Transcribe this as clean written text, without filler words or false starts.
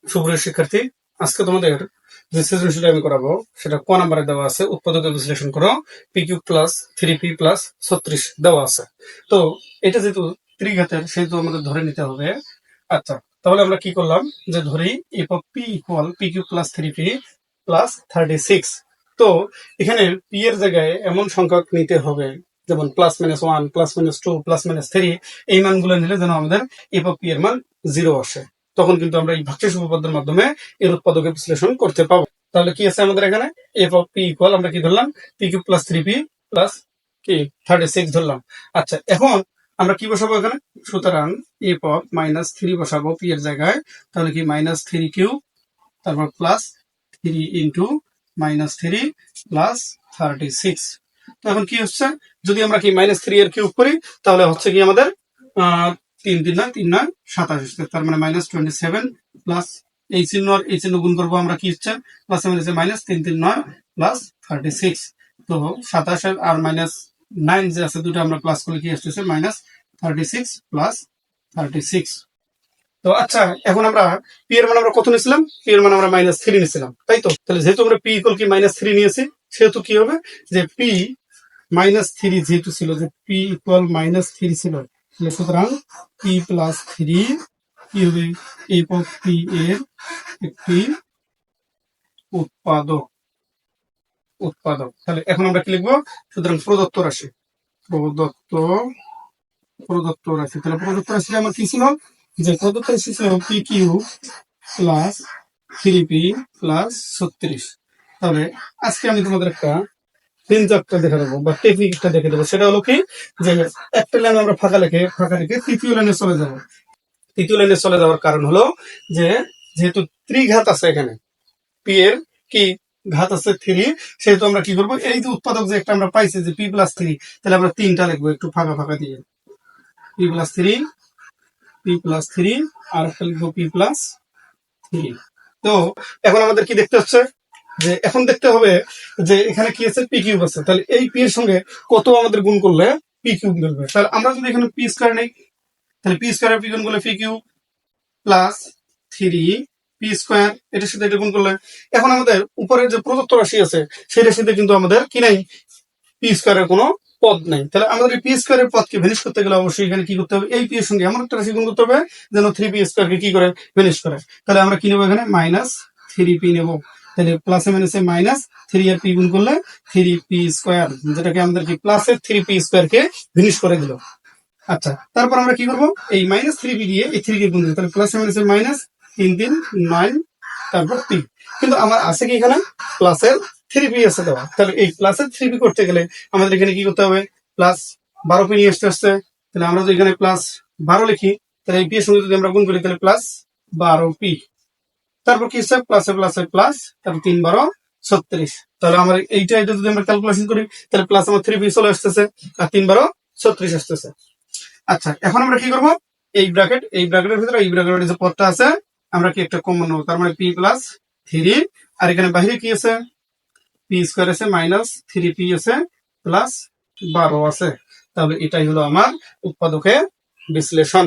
সুপ্রিয় শিক্ষার্থী, আজকে তোমাদের যে সৃজনশীলটা আমি করাবো সেটা ক নাম্বারে দেওয়া আছে। উৎপাদকের বিশ্লেষণ করো, P cube plus 3p plus 36 দেওয়া আছে। তো এটা যেহেতু ত্রিঘাতের সেহেতু আমাদের ধরে নিতে হবে। আচ্ছা, তাহলে আমরা কি করলাম যে ধরি F of P equal P cube plus 3p plus 36। তো এখানে পি এর জায়গায় এমন সংখ্যক নিতে হবে যেমন +-1, +-2, +-3, এই মানগুলো নিলে যেন আমাদের এফ অফ পি এর মান 0 আসে। তখন কিন্তু আমরা এই ভাগশেষ উপপাদ্যের মাধ্যমে এর উৎপাদকের বিশ্লেষণ করতে পাবো। তাহলে কি আছে আমাদের এখানে, এফ অফ পি ইকুয়াল আমরা কি ধরলাম, P cube plus 3p plus কি 36 ধরলাম। আচ্ছা, এখন আমরা কি বসাবো এখানে, সুতরাং এফ অফ -3 বসাবো পি এর জায়গায়। তাহলে কি -3 কিউব, তারপর প্লাস 3 ইন্টু -3 প্লাস 36। তো এখন কি হচ্ছে, যদি আমরা কি -3 এর কিউব করি তাহলে হচ্ছে কি আমাদের 3 3 9 27 হচ্ছে। তার মানে -27 প্লাস এই চিহ্ন আর এই চিহ্ন গুণ করবো আমরা, কি হচ্ছে প্লাস -3 3 9 প্লাস 36। তো 27 আর -9 যে আছে দুটো আমরা প্লাস করলে কি আসতেছে -36 প্লাস 36। তো আচ্ছা, এখন আমরা পি এর মান আমরা কত নিয়েছিলাম, পি এর মান আমরা -3 নিয়েছিলাম, তাই তো। তাহলে যেহেতু আমরা পি ইকুয়াল কি -3 নিয়েছি, সেহেতু কি হবে যে পি -3 যেহেতু ছিল, যে পি ইকুয়াল -3 ছিল, সুতরাং পি প্লাস 3 কি হবে, এফ অফ পি এর একটি উৎপাদক। তাহলে এখন আমরা কি লিখবো, সুতরাং প্রদত্ত রাশি, প্রদত্ত রাশি। তাহলে প্রদত্ত রাশি আমার কি ছিল, যে প্রদত্ত রাশি ছিল P Q plus 3p plus 36। তাহলে আজকে আমি তোমাদের একটা সিনট্যাক্সটা দেখে দেবো বা টেকনিকটা দেখে দেবো। সেটা হলো কি, যে একটা লাইন আমরা ফাঁকা রেখে তৃতীয় লাইনে চলে যাব। তৃতীয় লাইনে চলে যাওয়ার কারণ হলো যে যেহেতু ত্রিঘাত আছে এখানে, পি এর কি ঘাত আছে 3, সেহেতু আমরা কি করবো, এই যে উৎপাদক যে একটা আমরা পাইছি যে পি প্লাস 3, তাহলে আমরা 3টা লিখবো একটু ফাঁকা দিয়ে, পি প্লাস 3 আর একটা লিখবো পি প্লাস 3। তো এখন আমাদের কি দেখতে হচ্ছে, যে এখন দেখতে হবে যে এখানে কি আছে, পি কিউব আছে। তাহলে এই পি এর সঙ্গে কত আমাদের গুণ করলে পি কিউব মিলবে। তাহলে আমরা যদি এখানে পি স্কয়ার নেই, তাহলে পি স্কয়ার পি গুণ করলে P cube plus 3 P square, এটার সাথে এটা গুণ করলে এখন আমাদের উপরে যে প্রদত্ত রাশি আছে সেই রাশিতে কিন্তু আমাদের কি নাই, পি স্কয়ারের কোনো পদ নাই। তাহলে আমাদের পি স্কয়ারের পদকে ভ্যানিশ করতে গেলে অবশ্যই এখানে কি করতে হবে, এই পি এর সঙ্গে এমন একটা রাশি গুণ করতে হবে যেন 3p স্কয়ারকে কি করে ভ্যানিশ করে। তাহলে আমরা কি নেবো, এখানে -3p নেব। তাহলে প্লাসে মাইনাসে -3 আর p গুণ করলে 3p স্কয়ার, যেটাকে আমাদের কি প্লাসের 3p স্কয়ারকে ভ্যানিশ করে দিল। আচ্ছা, তারপর আমরা কি করবো, এই -3p দিয়ে এই 3 কে গুণ দিই, তাহলে প্লাসে মাইনাসে -3 3 9 তারপর p। কিন্তু আমার আছে কি এখানে প্লাসের 3p আছে দেওয়া। তাহলে এই প্লাসের 3p করতে গেলে আমাদের এখানে কি করতে হবে, প্লাস 12p নিয়ে আসতে। তাহলে আমরা যদি এখানে +12 লিখি, তাহলে এই p এর সঙ্গে যদি আমরা গুণ করি তাহলে +12p। তারপর কি হচ্ছে, প্লাসে প্লাস, তারপর 3 12 36। তাহলে আমার এইটা যদি আমরা ক্যালকুলেশন করি তাহলে প্লাস আমার 3p চলে আসতেছে আর 3 12 36 আসতেছে। আচ্ছা, এখন আমরা কি করবো, এই ব্র্যাকেটের ভিতরে এই ব্র্যাকেটের যে পদটা আছে আমরা কি একটা কমন নেবো। তার মানে পি প্লাস 3, আর এখানে বাইরে কি আছে, পি স্কয়ার আছে -3p আছে প্লাস 12 আছে। তাহলে এটাই হলো আমার উৎপাদকের বিশ্লেষণ।